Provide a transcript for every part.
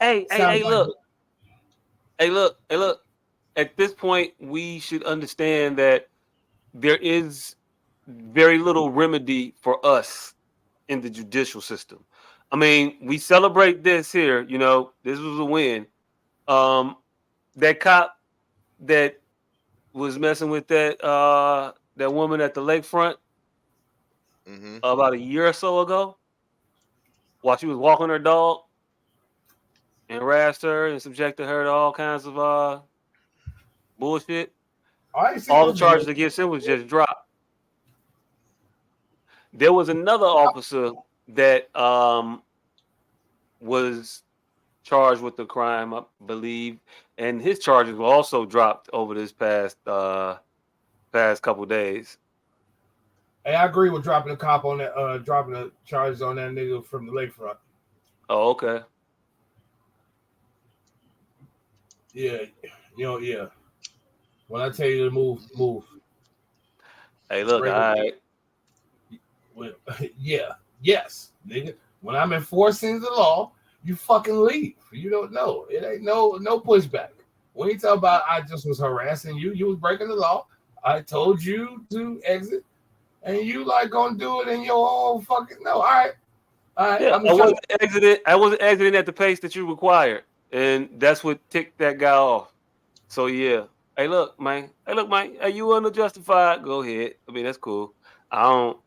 Sounds like Look. Hey, look. At this point, we should understand that there is very little remedy for us in the judicial system. I mean, we celebrate this here. This was a win. Um, that cop that was messing with that woman at the lakefront Mm-hmm. about a year or so ago, while she was walking her dog, and harassed her and subjected her to all kinds of bullshit. I ain't seen All the those videos. charges against him was just dropped. There was another officer that was charged with the crime, I believe, and his charges were also dropped over this past couple days. Hey, I agree with dropping the cop on that, dropping the charges on that nigga from the lakefront. Oh, okay. Yeah, yeah. When I tell you to move. Hey, look, Straight all away. right. Yes, nigga. When I'm enforcing the law, you fucking leave. You don't know. It ain't no pushback. When you talk about I just was harassing you, you was breaking the law. I told you to exit, and you like gonna do it in your own fucking no. All right. Yeah, I'm sure. I wasn't exiting at the pace that you required, and that's what ticked that guy off. So yeah. Hey, look, man. Are you unjustified? Go ahead. I mean, that's cool. I don't.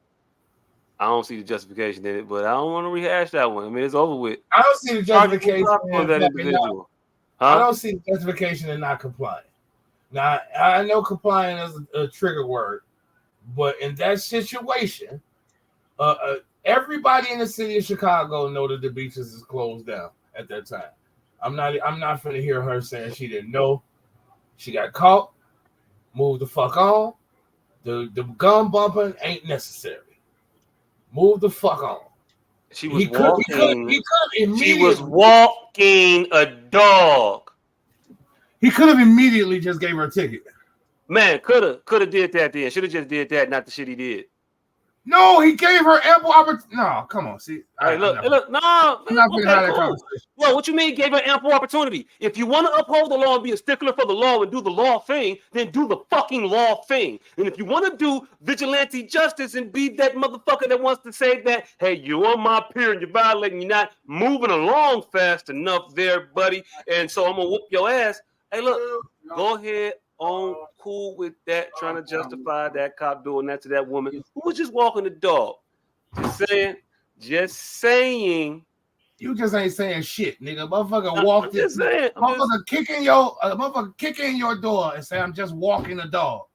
I don't see the justification in it, but I don't want to rehash that one. I mean, it's over with. I don't see the Charges were justification dropped on in that fucking not. individual. I Huh? don't see the justification in not complying. Now I know complying is a trigger word, but in that situation, everybody in the city of Chicago know that the beaches is closed down at that time. I'm not finna hear her saying she didn't know. She got caught. Move the fuck on. The gun bumping ain't necessary. Move the fuck on. She was walking. He could She was immediately walking a dog. just gave her a ticket. Man, coulda did that then. Should have just did that, not the shit he did. No, he gave her ample opportunity. No, come on. See, No. I'm not gonna Okay, have that cool. conversation. Well, what you mean gave her ample opportunity? If you want to uphold the law and be a stickler for the law and do the law thing, then do the fucking law thing. And if you want to do vigilante justice and be that motherfucker that wants to say that, hey, you're on my peer and you're violating, you're not moving along fast enough there, buddy, and so I'm gonna whoop your ass. Hey, look, go ahead on cool with that, trying to justify that cop doing that to that woman who was just walking the dog. Just saying. You just ain't saying shit, nigga. Motherfucker walked in. Motherfucker kicking your door and say, I'm just walking a dog.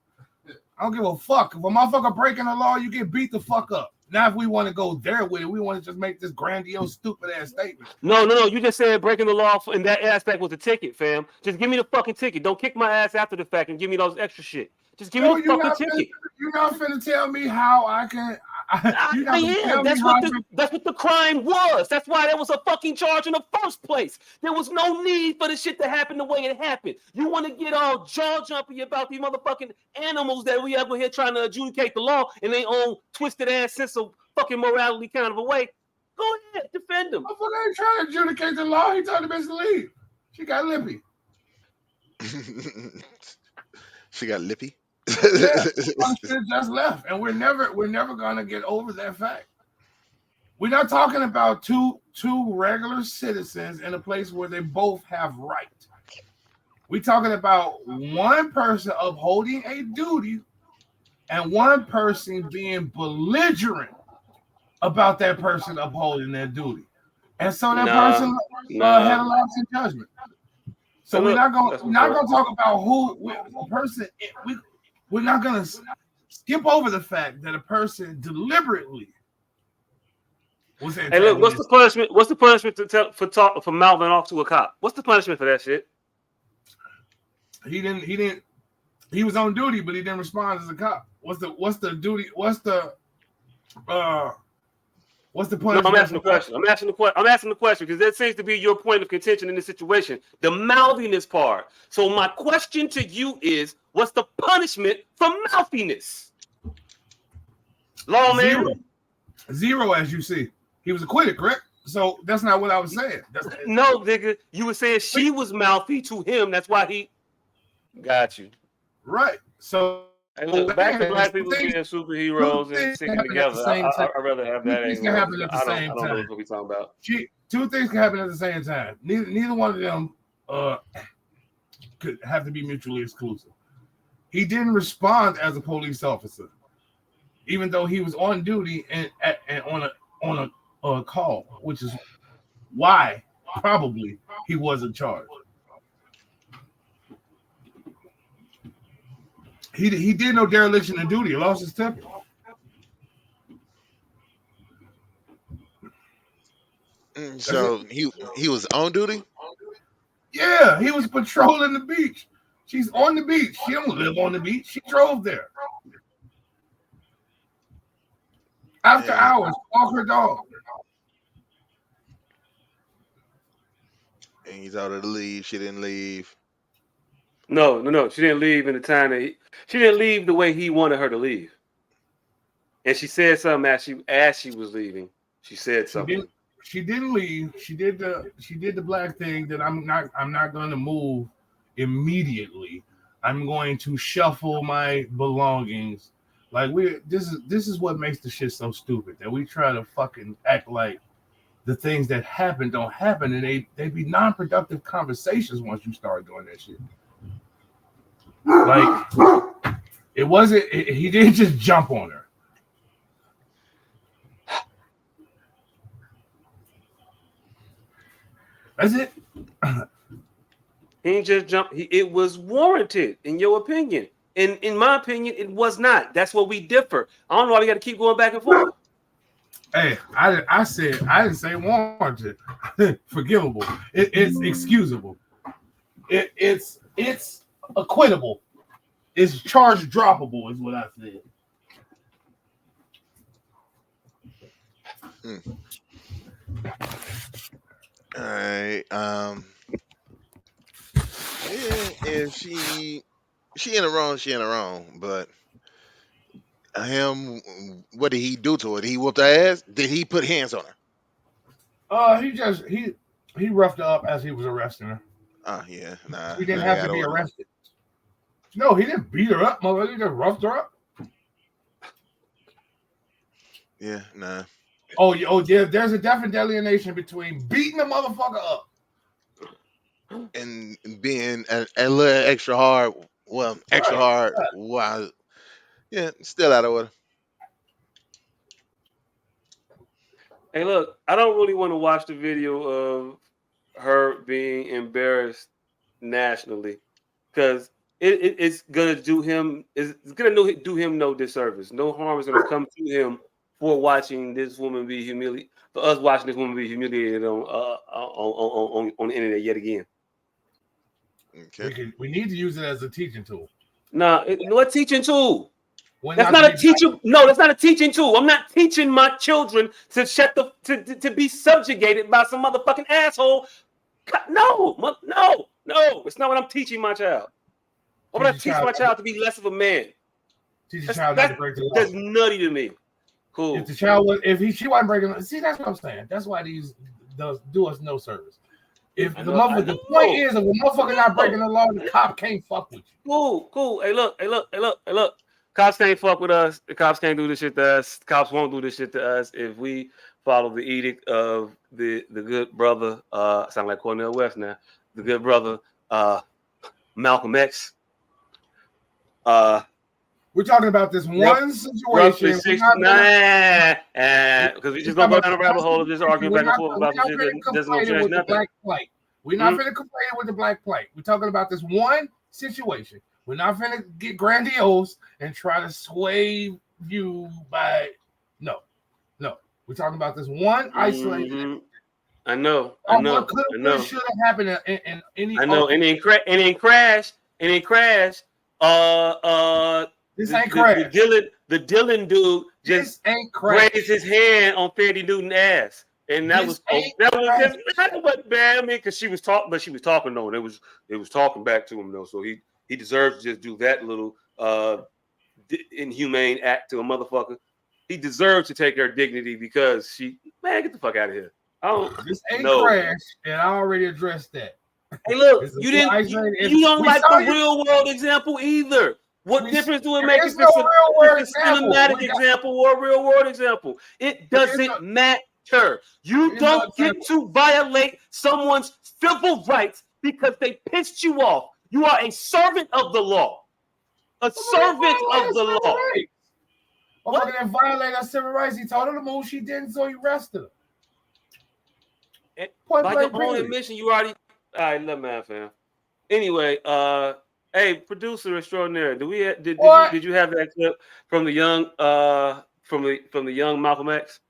I don't give a fuck. If a motherfucker breaking the law, you get beat the fuck up. Now, if we want to go there with it, we want to just make this grandiose, stupid ass statement. No. You just said breaking the law in that aspect was a ticket, fam. Just give me the fucking ticket. Don't kick my ass after the fact and give me those extra shit. Just give me the fucking ticket. You're not finna tell me how I can. That's what the crime was. That's why there was a fucking charge in the first place. There was no need for the shit to happen the way it happened. You want to get all jaw jumpy about these motherfucking animals that we over here trying to adjudicate the law in their own twisted ass sense of fucking morality kind of a way. Go ahead, defend them. Motherfucker ain't trying to adjudicate the law. He told the bitch to leave. She got lippy. She got lippy. Yeah, just left, and we're never gonna get over that fact. We're not talking about two regular citizens in a place where they both have right. We're talking about one person upholding a duty and one person being belligerent about that person upholding their duty, and so that person had a lapse in judgment. So we're not gonna talk about who the person. We're not gonna skip over the fact that a person deliberately was. Hey, look, what's the punishment? What's the punishment for mouthing off to a cop? What's the punishment for that shit? He didn't. He was on duty, but he didn't respond as a cop. What's the duty? What's the punishment? No, I'm asking the question. I'm asking the question because that seems to be your point of contention in this situation. The mouthiness part. So my question to you is, what's the punishment for mouthiness? Lawman? Zero, as you see. He was acquitted, correct? So that's not what I was saying. No, nigga, you were saying she was mouthy to him. That's why he got you. Right. So Hey, look, back to black people being two superheroes and things can sticking happen at the together. same time. I'd rather have Two that things can angle. happen at the I same don't know time. what we're talking about. Two things can happen at the same time. Neither one of them could have to be mutually exclusive. He didn't respond as a police officer, even though he was on duty and on a call, which is why probably he wasn't charged. He did no dereliction of duty. He lost his temper. So he was on duty. Yeah, he was patrolling the beach. She's on the beach. She don't live on the beach. She drove there. After hours, walk her dog. And he told her to leave. She didn't leave. No. She didn't leave in the time that she didn't leave the way he wanted her to leave. And she said something as she was leaving. She said something. She didn't leave. She did the black thing that I'm not going to move immediately. I'm going to shuffle my belongings. Like this is what makes the shit so stupid, that we try to fucking act like the things that happen don't happen, and they be non-productive conversations once you start doing that shit. Like it wasn't. He didn't just jump on her. That's it. He didn't just jump. It was warranted, in your opinion. In my opinion, it was not. That's where we differ. I don't know why we got to keep going back and forth. Hey, I didn't say warranted. Forgivable. It's excusable. It's acquittable. It's charge droppable, is what I said. All right. If she in the wrong, she in the wrong. But him, what did he do to her? Did he whoop her ass? Did he put hands on her? He roughed her up as he was arresting her. Oh yeah, nah. She didn't have to be arrested. No, he didn't beat her up, mother. He just roughed her up. Yeah, nah. Oh yeah. There's a definite delineation between beating a motherfucker up And being a little extra hard. Well, extra hard. Wow. Yeah, still out of order. Hey, look, I don't really want to watch the video of her being embarrassed nationally, because it's gonna do him do him no disservice. No harm is gonna come to him for watching this woman be humiliated. For us watching this woman be humiliated on the internet yet again. Okay. We need to use it as a teaching tool. Nah, what teaching tool? When That's not a teaching. No, that's not a teaching tool. I'm not teaching my children to to be subjugated by some motherfucking asshole. No. It's not what I'm teaching my child. I'm gonna teach my child to be less of a man. Teach your child not to break the law. That's nutty to me. Cool. If the child was, she wasn't breaking, see, that's what I'm saying. That's why these do us no service. If the motherfucker, the point is, if a motherfucker not breaking the law, the cop can't fuck with you. Cool. Hey, look. Cops can't fuck with us. The cops can't do this shit to us. The cops won't do this shit to us if we follow the edict of the good brother. Sound like Cornel West now. The good brother, Malcolm X. We're talking about this one situation. Because we just gonna go down a rabbit hole of this arguing back and forth about the shit that doesn't change nothing. We're not finna complain with the black plight. We're talking about this one situation. We're not finna get grandiose and try to sway you by no. We're talking about this one isolated. I know. What should have happened in any? I know. And then crash. This ain't crash. The Dylan dude just raised his hand on Fandy Newton's ass, and that was bad. I mean, because she was talking though, and it was talking back to him though. So he deserves to just do that little inhumane act to a motherfucker. He deserves to take her dignity because get the fuck out of here. I don't This ain't know. Crash, and I already addressed that. Hey, look, It's a you new didn't. isolated You don't we like saw the you. real world example either. What difference do it make There is if no it's real world a example. cinematic example or a real world example? It doesn't matter. You There's no don't get example. to violate someone's civil rights because they pissed you off. You are a servant of the law. A servant of the law. What? Motherfucker that violated her civil rights. He told her to move. She didn't, so he arrested her. Point By blank, your own period. admission, you already. All right, let man, fam. Anyway, hey, producer extraordinaire, did you have that clip from the young from the young Malcolm X?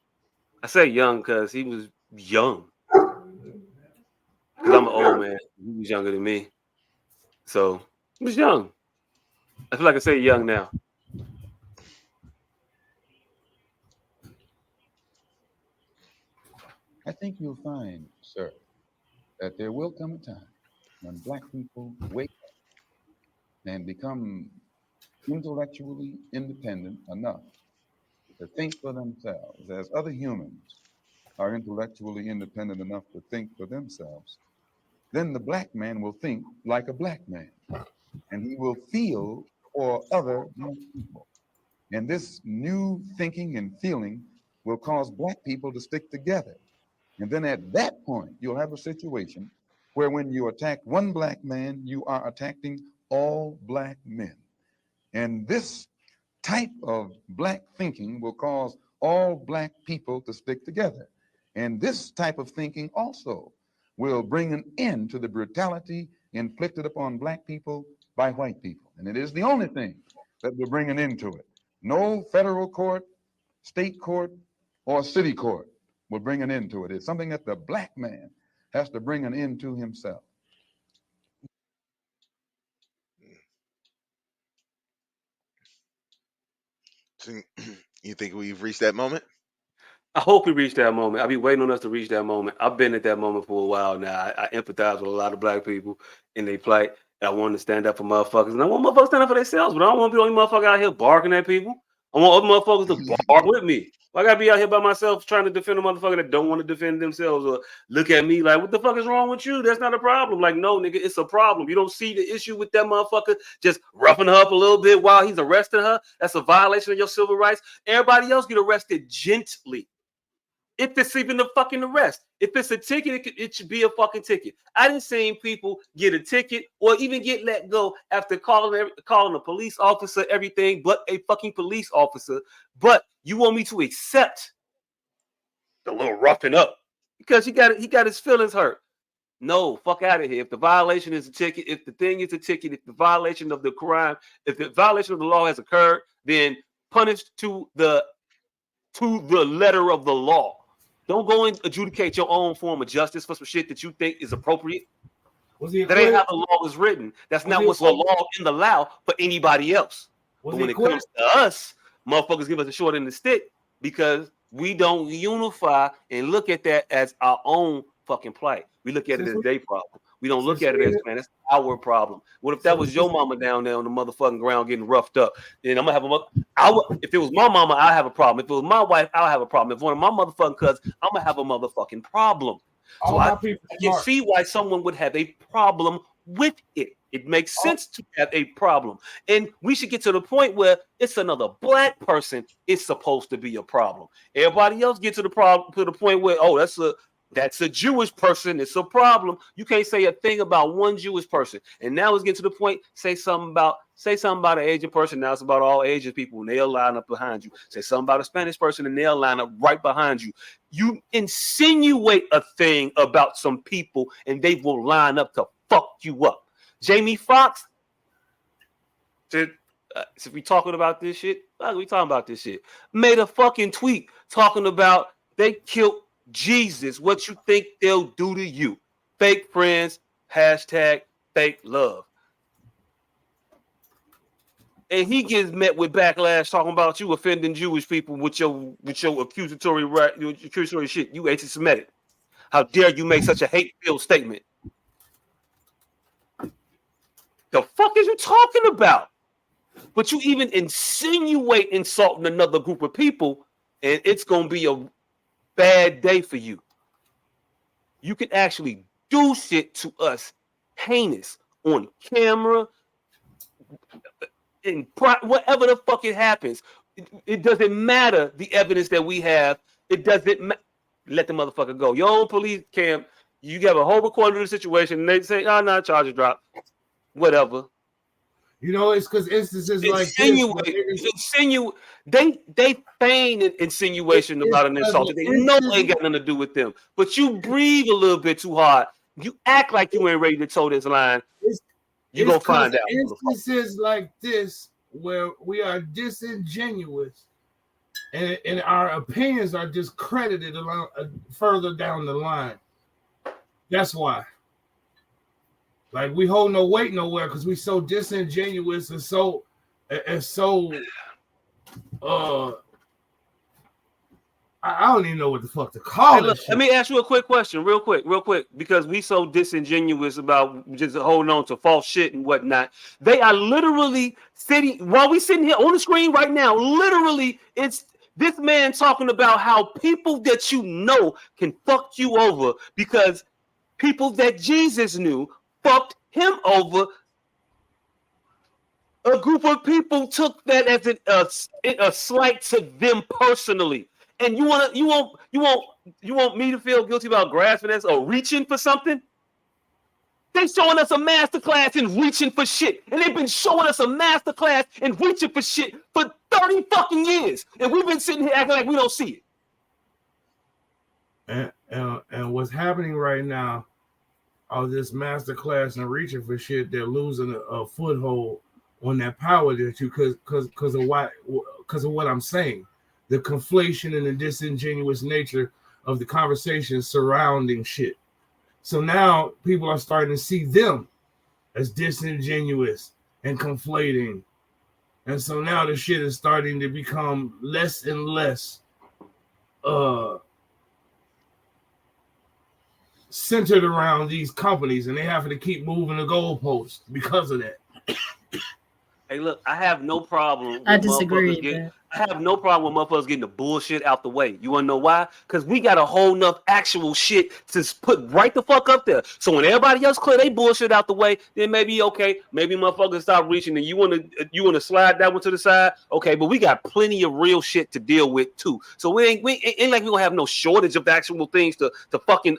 I say young because he was young. Because I'm an old man. He was younger than me. So he was young. I feel like I say young now. I think you'll find, sir, that there will come a time when black people wake up and become intellectually independent enough to think for themselves, as other humans are intellectually independent enough to think for themselves. Then the black man will think like a black man, and he will feel for other black people. And this new thinking and feeling will cause black people to stick together. And then at that point, you'll have a situation where when you attack one black man, you are attacking all black men. And this type of black thinking will cause all black people to stick together. And this type of thinking also will bring an end to the brutality inflicted upon black people by white people. And it is the only thing that will bring an end to it. No federal court, state court, or city court will bring an end to it. It's something that the black man has to bring an end to himself. So, you think we've reached that moment? I hope we reach that moment. I'll be waiting on us to reach that moment. I've been at that moment for a while now. I empathize with a lot of black people in their plight. And I want to stand up for motherfuckers. And I want motherfuckers to stand up for themselves, but I don't want to be the only motherfucker out here barking at people. I want other motherfuckers to bark with me. I gotta be out here by myself trying to defend a motherfucker that don't want to defend themselves or look at me like, what the fuck is wrong with you? That's not a problem. Like, no, nigga, it's a problem. You don't see the issue with that motherfucker just roughing her up a little bit while he's arresting her. That's a violation of your civil rights. Everybody else get arrested gently. If it's even a fucking arrest, if it's a ticket, it should be a fucking ticket. I didn't see people get a ticket or even get let go after calling a police officer everything but a fucking police officer. But you want me to accept the little roughing up because he got his feelings hurt. No, fuck out of here. If the violation is a ticket, if the thing is a ticket, if the violation of the crime, if the violation of the law has occurred, then punished to the letter of the law. Don't go and adjudicate your own form of justice for some shit that you think is appropriate. That ain't how the law is written. That's not what's the law in the law for anybody else. But when it comes to us, motherfuckers give us a short end of the stick because we don't unify and look at that as our own fucking plight. We look at it as their problem. We don't look at it as, man, that's our problem. What if that was your mama down there on the motherfucking ground getting roughed up? Then I'm gonna have if it was my mama, I'll have a problem. If it was my wife, I'll have a problem. If one of my motherfucking cousins, I'm gonna have a motherfucking problem. So I can see why someone would have a problem with it. It makes sense to have a problem. And we should get to the point where it's another black person, it's supposed to be a problem. Everybody else get to the point where, oh, that's a Jewish person, it's a problem. You can't say a thing about one Jewish person. And now it's getting to the point, say something about an Asian person. Now it's about all Asian people and they'll line up behind you. Say something about a Spanish person and they'll line up right behind you. You insinuate a thing about some people and they will line up to fuck you up. Jamie Foxx, if we talking about this shit, made a fucking tweet talking about they killed Jesus. What you think they'll do to you? Fake friends, hashtag fake love. And he gets met with backlash talking about you offending Jewish people with your accusatory shit. You anti-Semitic. How dare you make such a hate-filled statement? The fuck is you talking about? But you even insinuate insulting another group of people, and it's gonna be a bad day for you. You can actually do shit to us heinous on camera, in whatever the fuck it happens. It doesn't matter the evidence that we have. It doesn't let the motherfucker go. Your own police camp, you have a whole recording of the situation, and they say, "Oh, no, charges drop." Whatever. You know, it's because instances like Insinuate. They feign an insinuation about an assault that they know ain't got nothing to do with them. But you breathe a little bit too hard. You act like you ain't ready to toe this line. You gonna find out. Instances like this where we are disingenuous and our opinions are discredited along further down the line. That's why. Like we hold no weight nowhere because we so disingenuous and so I don't even know what the fuck to call it. Let me ask you a quick question, real quick, because we so disingenuous about just holding on to false shit and whatnot. They are literally sitting while we sitting here on the screen right now. Literally, it's this man talking about how people that you know can fuck you over because people that Jesus knew fucked him over. A group of people took that as a slight to them personally. And you want me to feel guilty about grasping this or reaching for something? They showing us a masterclass in reaching for shit, and they've been showing us a masterclass in reaching for shit for 30 fucking years, and we've been sitting here acting like we don't see it. And what's happening right now, all this masterclass and reaching for shit, they're losing a foothold on that power that you because of what I'm saying. The conflation and the disingenuous nature of the conversation surrounding shit. So now people are starting to see them as disingenuous and conflating. And so now the shit is starting to become less and less centered around these companies, and they have to keep moving the goalposts because of that. Hey, look, I have no problem. I disagree. I have no problem with motherfuckers getting the bullshit out the way. You want to know why? Because we got a whole enough actual shit to put right the fuck up there. So when everybody else clear they bullshit out the way, then maybe okay, maybe motherfuckers stop reaching and you want to slide that one to the side. Okay, but we got plenty of real shit to deal with too. So we ain't like we gonna have no shortage of actual things to fucking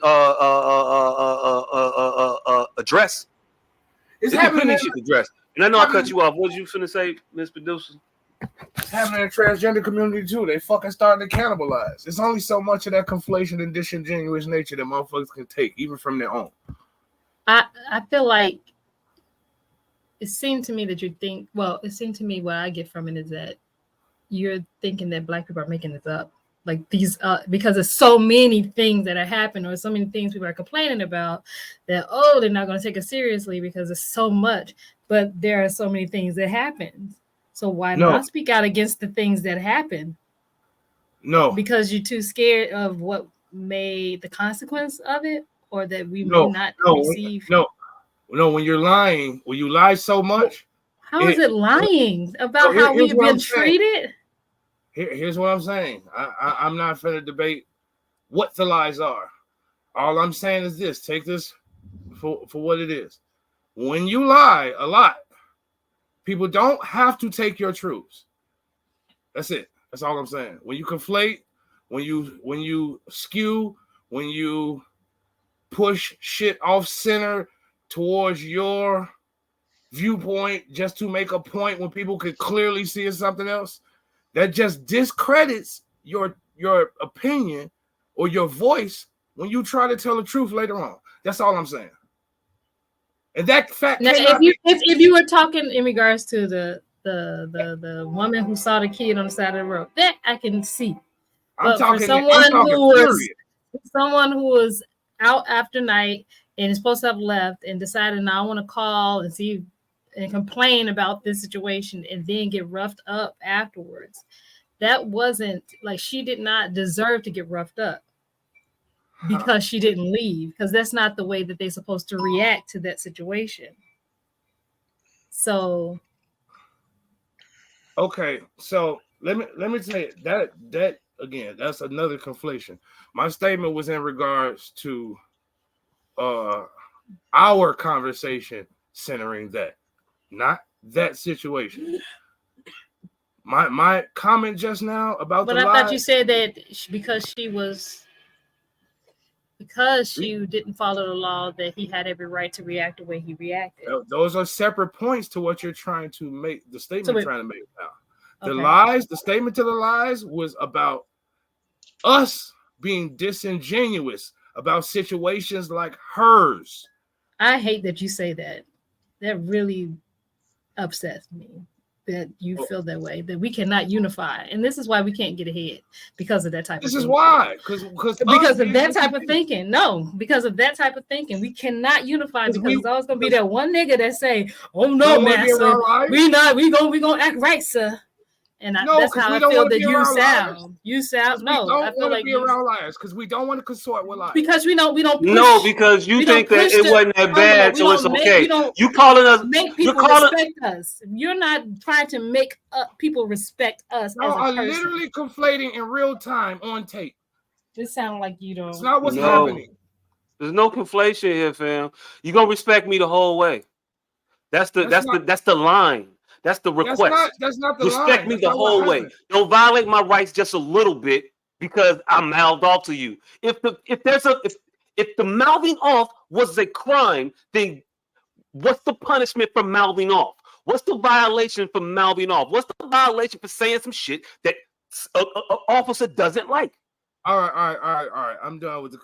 address. It's happening shit to address. And I know I cut you off. What was you finna say, Miss Producer? It's happening in the transgender community too. They fucking starting to cannibalize. There's only so much of that conflation and disingenuous nature that motherfuckers can take, even from their own. I feel like it seemed to me that you think. Well, it seemed to me what I get from it is that you're thinking that Black people are making this up, like these, because there's so many things that are happening, or so many things people are complaining about that they're not going to take it seriously because it's so much. But there are so many things that happen. So why not speak out against the things that happen? No. Because you're too scared of what may the consequence of it, or that we may not receive. No, when you're lying, when you lie so much. How is it lying about how we've been treated? Here's what I'm saying. I'm not finna debate what the lies are. All I'm saying is this. Take this for what it is. When you lie a lot, people don't have to take your truths. That's it. That's all I'm saying. When you conflate, when you skew, when you push shit off center towards your viewpoint just to make a point when people could clearly see it's something else, that just discredits your opinion or your voice when you try to tell the truth later on. That's all I'm saying. And that fact. Now, if you were talking in regards to the woman who saw the kid on the side of the road, that I can see. But for someone who was out after night and is supposed to have left and decided, now I want to call and see and complain about this situation and then get roughed up afterwards, that wasn't like, she did not deserve to get roughed up because she didn't leave, because that's not the way that they're supposed to react to that situation. So okay, so let me say that again, that's another conflation. My statement was in regards to our conversation centering that, not that situation. My comment just now about but the I lie. thought you said that because she didn't follow the law, that he had every right to react the way he reacted. Those are separate points to what you're trying to make. The statement trying to make now. The Okay. lies, the statement to the lies was about us being disingenuous about situations like hers. I hate that you say that. That really upsets me. That you feel that way, that we cannot unify, and this is why we can't get ahead because of that type of thinking. This is why, because of that type of thinking. No, because of that type of thinking, we cannot unify because it's always gonna be that one nigga that say, "Oh no, master, we gonna act right, sir." And that's how I feel that you sound. You sound no. I feel like be around liars because we don't want to consort with liars. Because we don't push. No, because you think that it wasn't that bad, so it's okay. You calling us? Make people respect us. You're not trying to make people respect us. No, I'm literally conflating in real time on tape. This sounds like you don't. It's not what's happening. There's no conflation here, fam. You gonna respect me the whole way. That's the line. That's the request. That's not the respect line. me the whole way. Don't violate my rights just a little bit because I mouthed off to you. If the mouthing off was a crime, then what's the punishment for mouthing off? What's the violation for mouthing off? What's the violation for saying some shit that an officer doesn't like? All right. I'm done with the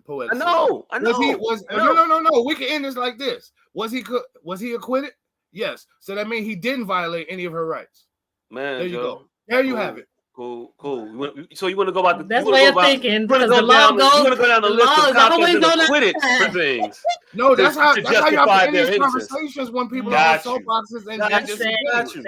poet. I know. No. We can end this like this. Was he acquitted? Yes. So that means he didn't violate any of her rights. Man, there you go. There you have it. Cool. So you want to go about the that's way of thinking. Because the law goes. You want to go down the list of cops that acquitted for things. No, that's how you have to end these conversations when people are on soapboxes and got you.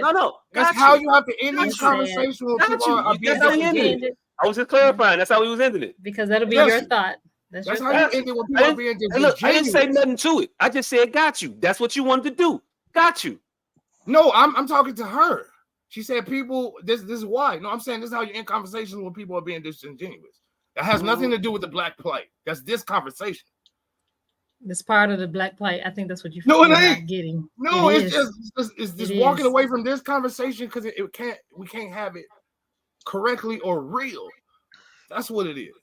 No. That's how you have to end these conversations when people are being disingenuous. I was just clarifying. That's how we was ending it. Because that'll be your thought. That's how you end it when people are being disingenuous. Look, I didn't say nothing to it. I just said got you. That's what you wanted to do. Got you. No, I'm talking to her. She said people, this is why. No, I'm saying this is how you end conversations when people are being disingenuous. That has nothing to do with the black plight. That's this conversation. It's part of the black plight. I think that's what you feel not getting. No, it's just walking away from this conversation because we can't have it correctly or real. That's what it is.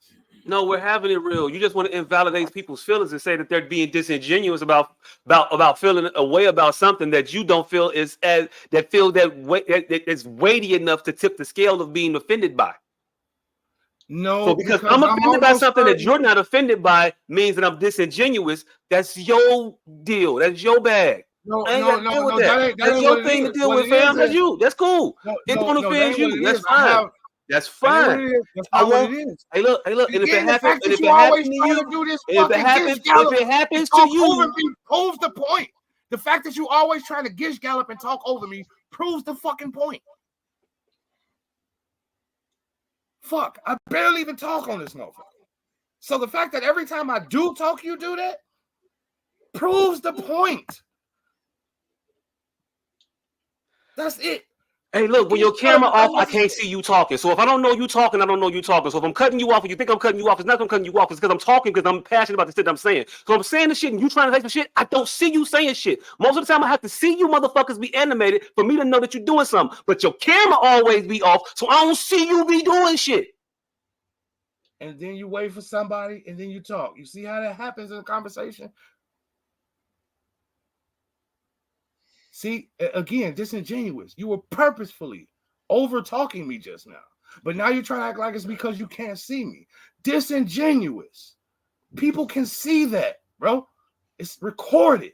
No, we're having it real. You just want to invalidate people's feelings and say that they're being disingenuous about feeling a way about something that you don't feel is weighty enough to tip the scale of being offended by. No, so because I'm offended by something that you're not offended by means that I'm disingenuous. That's your deal. That's your bag. No, that's your thing to deal with, fam. That's you. That's cool. It don't offend you. That's fine. That's fine. That's not what it is. Hey, look. And if it happens to you, proves the point. The fact that you always trying to gish gallop and talk over me proves the fucking point. Fuck, I barely even talk on this motherfucker. So the fact that every time I do talk, you do that proves the point. That's it. Hey, look, when your camera off, I can't see you talking. So if I don't know you talking, I don't know you talking. So if I'm cutting you off and you think I'm cutting you off, it's not I'm cutting you off. It's because I'm talking because I'm passionate about the shit I'm saying. So I'm saying the shit and you trying to say some shit, I don't see you saying shit. Most of the time, I have to see you motherfuckers be animated for me to know that you're doing something. But your camera always be off, so I don't see you be doing shit. And then you wait for somebody and then you talk. You see how that happens in a conversation? See, again, disingenuous. You were purposefully over talking me just now. But now you're trying to act like it's because you can't see me. Disingenuous. People can see that, bro. It's recorded.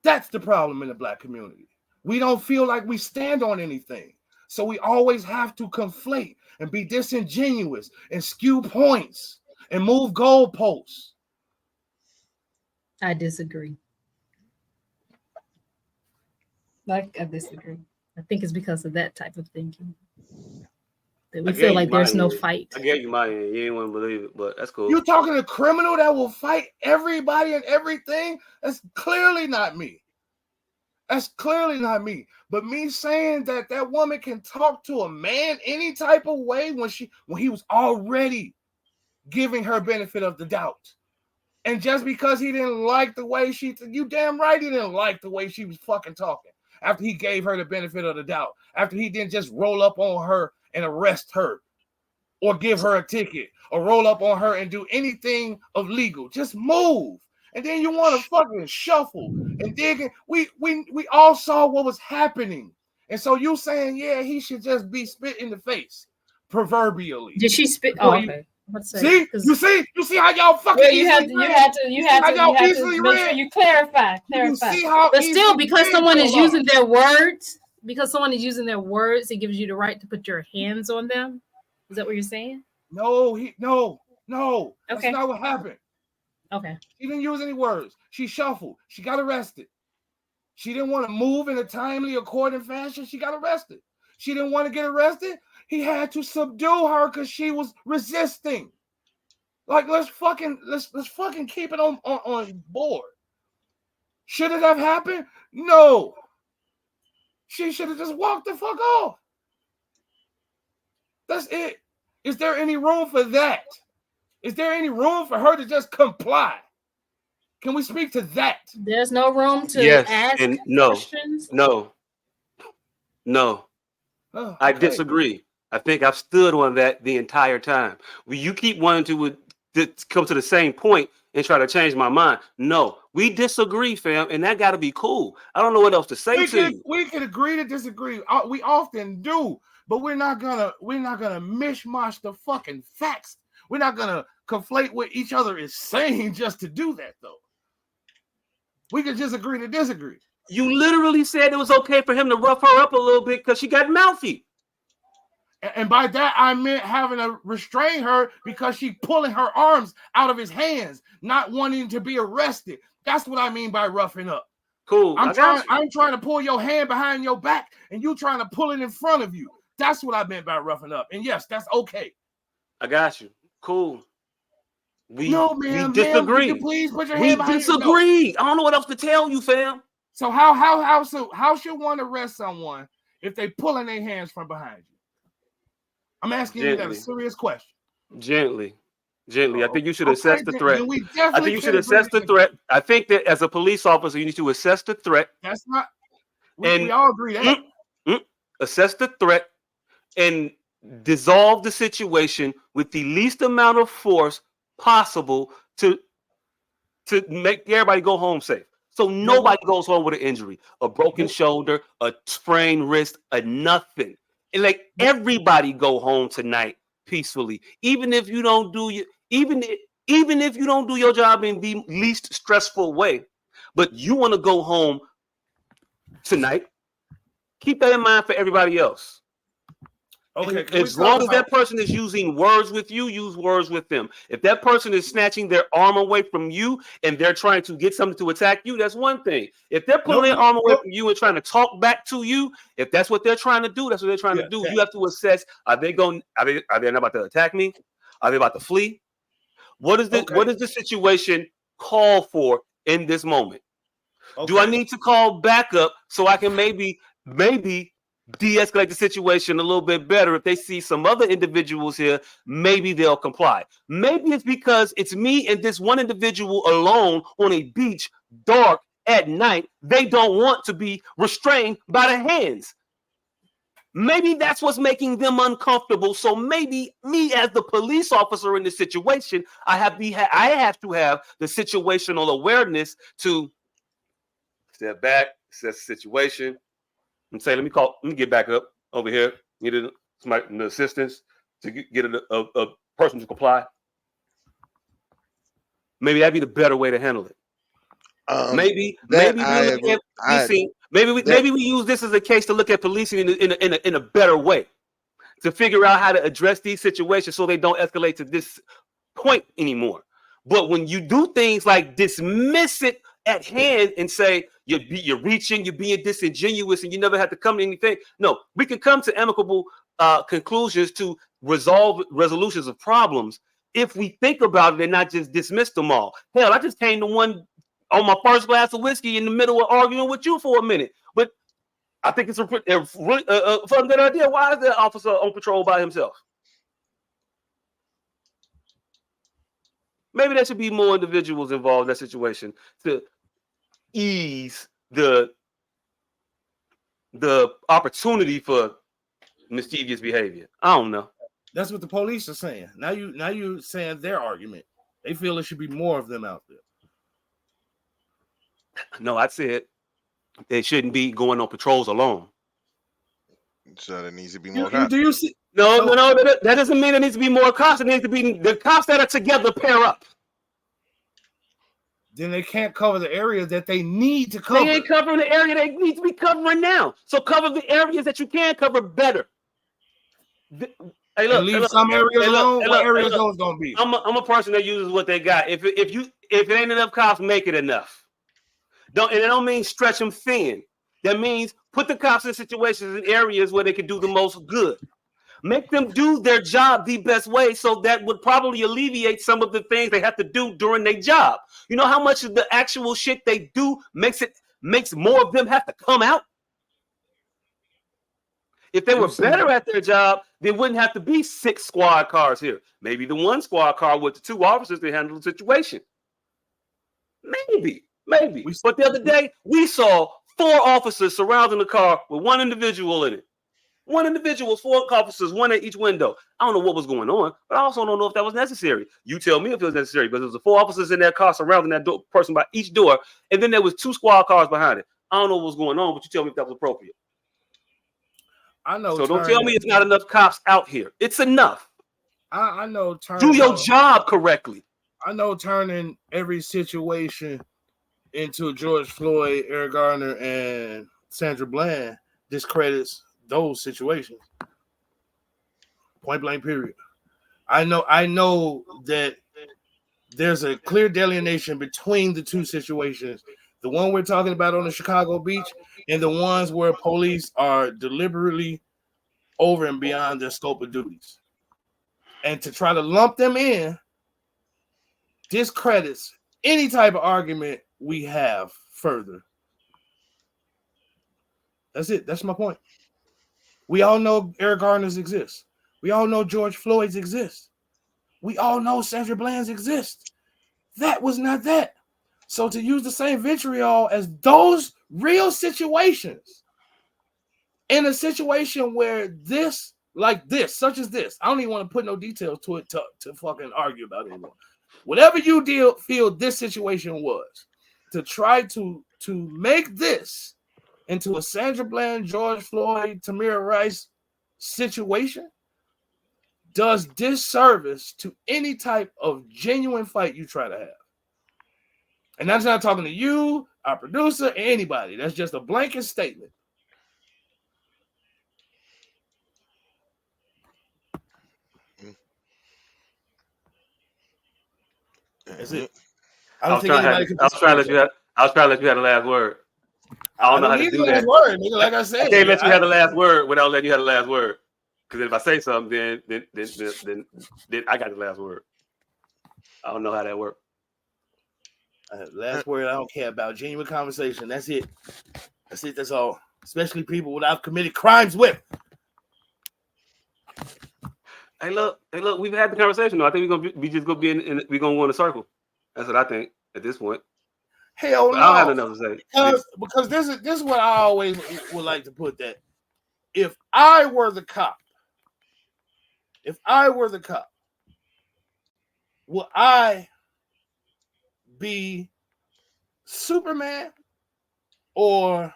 That's the problem in the black community. We don't feel like we stand on anything. So we always have to conflate and be disingenuous and skew points and move goalposts. I disagree. I disagree. I think it's because of that type of thinking that we feel like there's no fight. I gave you my end. You didn't want to believe it, but that's cool. You're talking to a criminal that will fight everybody and everything? That's clearly not me. That's clearly not me. But me saying that that woman can talk to a man any type of way when he was already giving her benefit of the doubt. And just because he didn't like the way you damn right he didn't like the way she was fucking talking after he gave her the benefit of the doubt, after he didn't just roll up on her and arrest her or give her a ticket or roll up on her and do anything of legal. Just move. And then you want to fucking shuffle and dig. We all saw what was happening. And so you saying, yeah, he should just be spit in the face, proverbially. Did she spit? Oh, okay. See, you see how y'all fucking you had to make sure you clarify. You see how but still, because someone is using their words, it gives you the right to put your hands on them. Is that what you're saying? No. Okay. That's not what happened. Okay. She didn't use any words. She shuffled. She got arrested. She didn't want to move in a timely, according fashion. She got arrested. She didn't want to get arrested. He had to subdue her because she was resisting. Like, let's fucking keep it on board. Should it have happened? No. She should have just walked the fuck off. That's it. Is there any room for that? Is there any room for her to just comply? Can we speak to that? There's no room to ask and questions? No. Oh, okay. I disagree. I think I've stood on that the entire time. You keep wanting to come to the same point and try to change my mind. No, we disagree, fam, and that got to be cool. I don't know what else to say to you. We can agree to disagree. We often do, but we're not gonna mishmash the fucking facts. We're not gonna conflate what each other is saying just to do that, though. We can just agree to disagree. You literally said it was okay for him to rough her up a little bit because she got mouthy. And by that, I meant having to restrain her because she's pulling her arms out of his hands, not wanting to be arrested. That's what I mean by roughing up. Cool. I'm trying to pull your hand behind your back, and you trying to pull it in front of you. That's what I meant by roughing up. And yes, that's okay. I got you. Cool. We disagree. Ma'am, please put your hand behind your back. I don't know what else to tell you, fam. So how should one arrest someone if they pulling their hands from behind you? I'm asking you that a serious question. Gently. I think you should assess the threat. I think you should assess the threat. I think that as a police officer, you need to assess the threat. That's not. We all agree that. Assess the threat and dissolve the situation with the least amount of force possible to make everybody go home safe. So nobody goes home with an injury, a broken shoulder, a sprained wrist, a nothing. And like everybody go home tonight peacefully, even if you don't do even if you don't do your job in the least stressful way, but you want to go home tonight. Keep that in mind for everybody else. Okay. As long as that person is using words with you, use words with them. If that person is snatching their arm away from you and they're trying to get something to attack you, that's one thing. If they're pulling their arm away from you and trying to talk back to you, if that's what they're trying to do, that's what they're trying to do. You have to assess: are they not about to attack me? Are they about to flee? What is the situation call for in this moment? Okay. Do I need to call backup so I can maybe de-escalate the situation a little bit better? If they see some other individuals here, maybe they'll comply. Maybe it's because it's me and this one individual alone on a beach, dark at night. They don't want to be restrained by the hands. Maybe that's what's making them uncomfortable. So maybe me as the police officer in this situation, I have to have the situational awareness to step back, assess the situation, and say, let me get back up over here. Need somebody assistance to get a person to comply. Maybe that'd be the better way to handle it. Maybe we use this as a case to look at policing in a better way, to figure out how to address these situations so they don't escalate to this point anymore. But when you do things like dismiss it at hand and say you're reaching, you're being disingenuous, and you never have to come to anything. No, we can come to amicable conclusions to resolutions of problems if we think about it and not just dismiss them all. Hell, I just came to one on my first glass of whiskey in the middle of arguing with you for a minute. But I think it's a fun good idea. Why is that officer on patrol by himself? Maybe there should be more individuals involved in that situation to ease the opportunity for mischievous behavior. I don't know. That's what the police are saying. Now you saying their argument. They feel there should be more of them out there. No, I said they shouldn't be going on patrols alone. So there needs to be more cops. Do you see? No. That doesn't mean there needs to be more cops. It needs to be the cops that are together pair up. Then they can't cover the area that they need to cover. They ain't covering the area they need to be covering now. So cover the areas that you can cover better. Hey, look, leave some areas alone. What areas those gonna be? I'm a person that uses what they got. If it ain't enough cops, make it enough. And it don't mean stretch them thin. That means put the cops in situations in areas where they can do the most good. Make them do their job the best way, so that would probably alleviate some of the things they have to do during their job. You know how much of the actual shit they do makes more of them have to come out? If they were better at their job, there wouldn't have to be 6 squad cars here. Maybe the 1 squad car with the 2 officers to handle the situation. Maybe. But the other day, we saw 4 officers surrounding the car with 1 individual in it. 1 individual, 4 officers, 1 at each window. I don't know what was going on, but I also don't know if that was necessary. You tell me if it was necessary, because there was 4 officers in that car surrounding that person by each door, and then there was 2 squad cars behind it. I don't know what was going on, but you tell me if that was appropriate. I know. So don't tell me it's not enough cops out here. It's enough. I know. Do your job correctly. I know turning every situation into George Floyd, Eric Garner, and Sandra Bland discredits those situations. Point blank, period. I know that there's a clear delineation between the 2 situations. The one we're talking about on the Chicago beach and the ones where police are deliberately over and beyond their scope of duties. And to try to lump them in discredits any type of argument we have further. That's it. That's my point. We all know Eric Garner's exist. We all know George Floyd's exist. We all know Sandra Bland's exist. That was not that. So to use the same vitriol as those real situations in a situation where this, like this, such as this, I don't even want to put no details to it to fucking argue about it anymore. Whatever you feel this situation was, to try to make this into a Sandra Bland, George Floyd, Tamir Rice situation does disservice to any type of genuine fight you try to have. And that's not talking to you, our producer, anybody. That's just a blanket statement. That's it. I was trying to let you have the last word. I don't know how to do that. Word, nigga, like I said, I can't let you have the last word without letting you have the last word. Because if I say something, then I got the last word. I don't know how that works. Last word I don't care about. Genuine conversation. That's it. That's all. Especially people that I've committed crimes with. Hey, look. We've had the conversation. though. I think we're gonna go in a circle. That's what I think at this point. Hell no. I don't have enough to say. Because this is what I always would like to put that. If I were the cop, would I be Superman or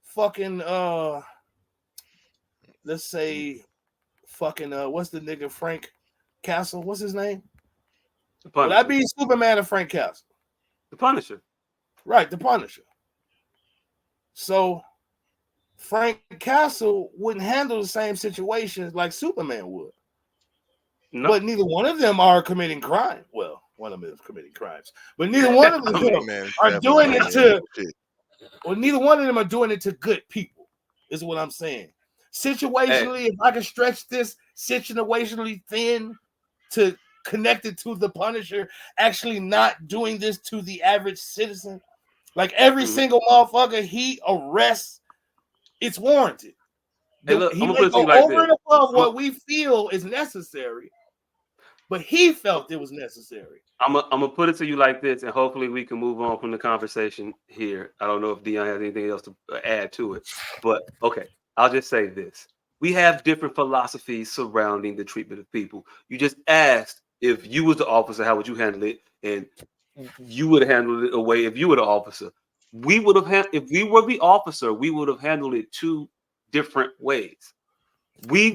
fucking let's say fucking what's the nigga Frank Castle? What's his name? Would I be Superman or Frank Castle? The Punisher. Right, the Punisher. So Frank Castle wouldn't handle the same situations like Superman would. No. But neither one of them are committing crime. Well, one of them is committing crimes, but neither one of them are doing it to. Well, neither one of them are doing it to good people. Is what I'm saying. Situationally, if I can stretch this situationally thin to connected to the Punisher actually not doing this to the average citizen? Like every single motherfucker he arrests, it's warranted. Hey, look, He I'm gonna may put it to go you like over this. and above what we feel is necessary, but he felt it was necessary. I'm gonna put it to you like this, and hopefully we can move on from the conversation here. I don't know if Dion has anything else to add to it, but okay, I'll just say this: we have different philosophies surrounding the treatment of people. You just asked if you was the officer, how would you handle it, and you would have handled it away if you were the officer. We would have if we were the officer, we would have handled it two different ways. We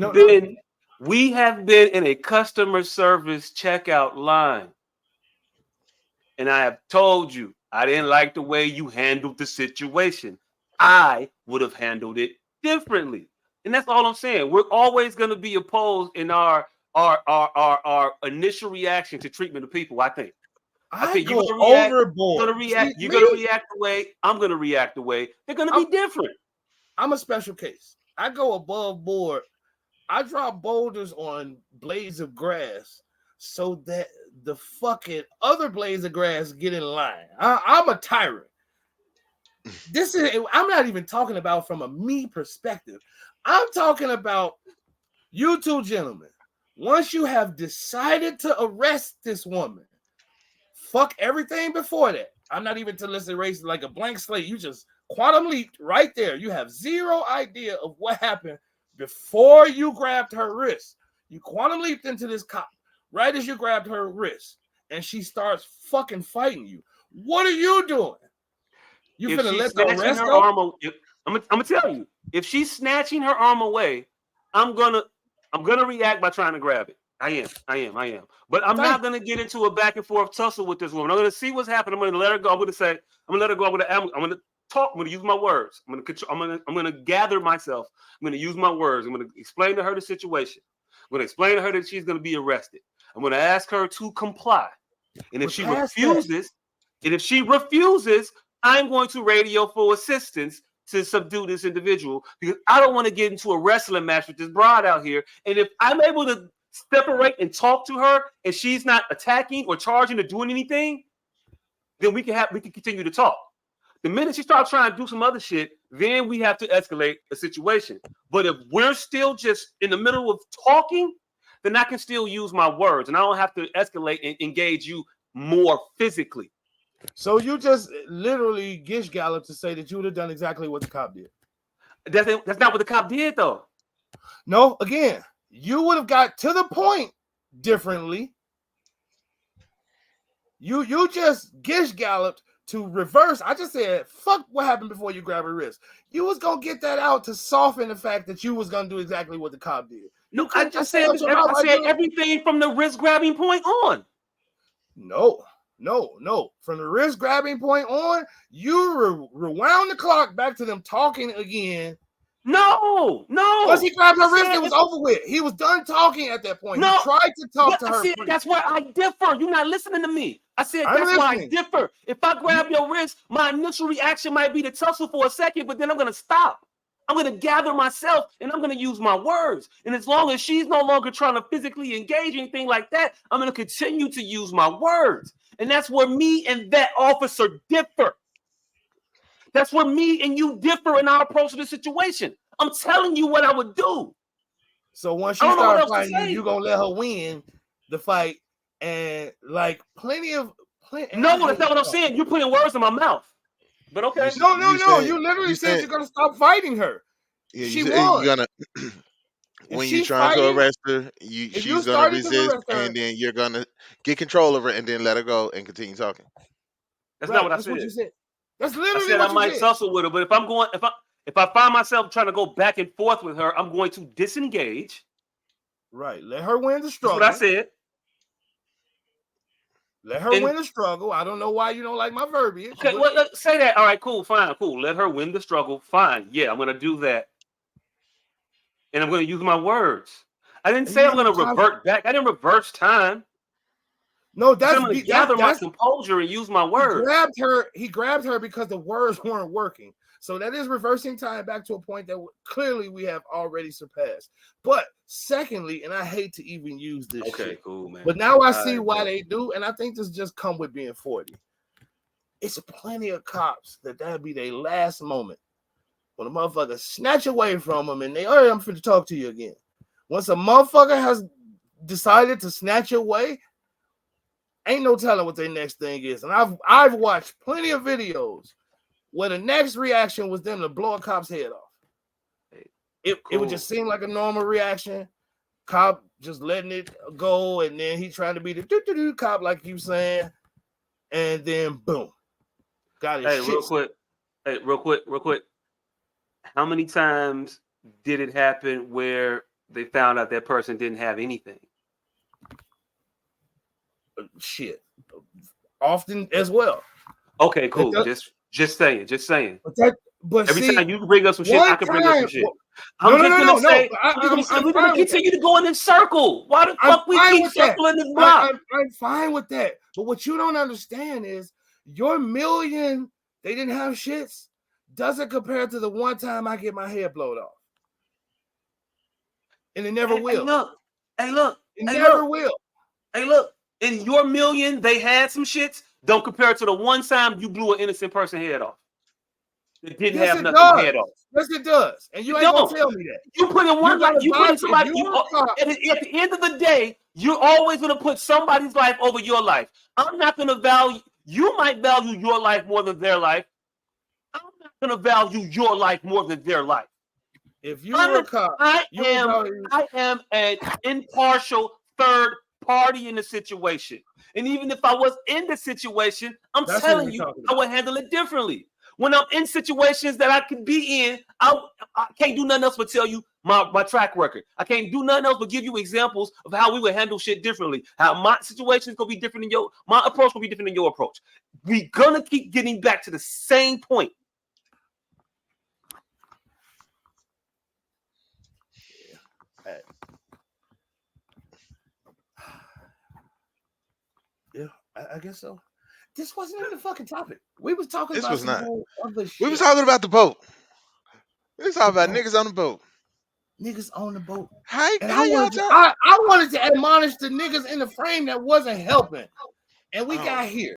have been in a customer service checkout line. And I have told you, I didn't like the way you handled the situation. I would have handled it differently. And that's all I'm saying. We're always going to be opposed in our initial reaction to treatment of people, I think. I think you're going to react. Overboard. You're going to react the way I'm going to react the way. They're going to be different. I'm a special case. I go above board. I drop boulders on blades of grass so that the fucking other blades of grass get in line. I'm a tyrant. I'm not even talking about from a me perspective. I'm talking about you two gentlemen. Once you have decided to arrest this woman, fuck everything before that. I'm not even to listen race like a blank slate. You just quantum leaped right there. You have zero idea of what happened before you grabbed her wrist. You quantum leaped into this cop right as you grabbed her wrist, and she starts fucking fighting you. What are you doing? You finna let the rest go? I'm gonna tell you, if she's snatching her arm away, I'm gonna react by trying to grab it. I am. But I'm not gonna get into a back and forth tussle with this woman. I'm gonna see what's happening. I'm gonna let her go. I'm gonna let her go. I'm gonna talk. I'm gonna use my words. I'm gonna gather myself. I'm gonna use my words. I'm gonna explain to her the situation. I'm gonna explain to her that she's gonna be arrested. I'm gonna ask her to comply. And if she refuses, I'm going to radio for assistance to subdue this individual because I don't want to get into a wrestling match with this broad out here. And if I'm able to separate and talk to her and she's not attacking or charging or doing anything, then we can continue to talk. The minute she starts trying to do some other shit, then we have to escalate a situation. But if we're still just in the middle of talking, then I can still use my words and I don't have to escalate and engage you more physically. So you just literally gish gallop to say that you would have done exactly what the cop did. That's not what the cop did, though. No, again, you would have got to the point differently. You just gish galloped to reverse. I just said, fuck what happened before you grab her wrist. You was gonna get that out to soften the fact that you was gonna do exactly what the cop did. No, I said everything from the wrist grabbing point on. No. From the wrist grabbing point on, you rewound the clock back to them talking again. No. Once he grabbed her wrist, it was over with. He was done talking at that point. He tried to talk to her. That's where I differ. You're not listening to me. I said that's why I differ. If I grab your wrist, my initial reaction might be to tussle for a second, but then I'm going to stop. I'm going to gather myself and I'm going to use my words. And as long as she's no longer trying to physically engage anything like that, I'm going to continue to use my words. And that's where me and that officer differ. That's where me and you differ in our approach to the situation. I'm telling you what I would do. So once she starts fighting you, you're going to let her win the fight. And like No, that's not what I'm saying. You're putting words in my mouth. But okay. No. You literally said you're gonna stop fighting her. Yeah, she won. You're gonna when you're trying to arrest her, she's gonna resist, and then you're gonna get control of her, and then let her go and continue talking. That's not what I said. What you said. That's literally I said what I might tussle with her, but if I find myself trying to go back and forth with her, I'm going to disengage. Right. Let her win the struggle. That's what I said. Let her win the struggle. I don't know why you don't like my verbiage. Okay, well, say that. All right, cool, fine, cool. Let her win the struggle. Fine. Yeah, I'm going to do that. And I'm going to use my words. I didn't say I'm going to revert back. I didn't reverse time. No, that's I'm going to gather my composure and use my words. He grabbed her because the words weren't working. So that is reversing time back to a point that clearly we have already surpassed. But secondly, and I hate to even use this shit, cool, man. But now I see why they do, and I think this just come with being 40. It's plenty of cops that'd be their last moment when a motherfucker snatch away from them and they, all right, I'm finna talk to you again. Once a motherfucker has decided to snatch away, ain't no telling what their next thing is. And I've watched plenty of videos where the next reaction was them to blow a cop's head off. It would just seem like a normal reaction. Cop just letting it go, and then he trying to be the do cop, like you saying, and then boom. Got his shit. Real quick. How many times did it happen where they found out that person didn't have anything? Shit. Often as well. Okay, cool. Just saying. But every time you bring up some shit, I can bring up some shit. I'm just gonna continue to go in this circle. Why the fuck we keep circling this block? I'm fine with that. But what you don't understand is your million they didn't have shits doesn't compare to the one time I get my head blown off. And it never will. Hey, look. It never will. Hey, look. In your million, they had some shits. Don't compare to the one time you blew an innocent person head off. It didn't have nothing head off. Yes, it does. And you ain't gonna tell me that. You put in one life, you put in somebody. At the end of the day, you're always gonna put somebody's life over your life. I'm not gonna value. You might value your life more than their life. I'm not gonna value your life more than their life. If you were a cop, I am an impartial third party in the situation. And even if I was in the situation, I'm telling you, I would handle it differently. When I'm in situations that I can be in, I can't do nothing else but tell you my track record. I can't do nothing else but give you examples of how we would handle shit differently. How my situation is gonna be different than my approach will be different than your approach. We're gonna keep getting back to the same point. Yeah, I guess so. This wasn't even the fucking topic. We was talking about some other shit. We was talking about the boat. We was talking about niggas on the boat. Niggas on the boat. How y'all I wanted to admonish the niggas in the frame that wasn't helping. And we got here.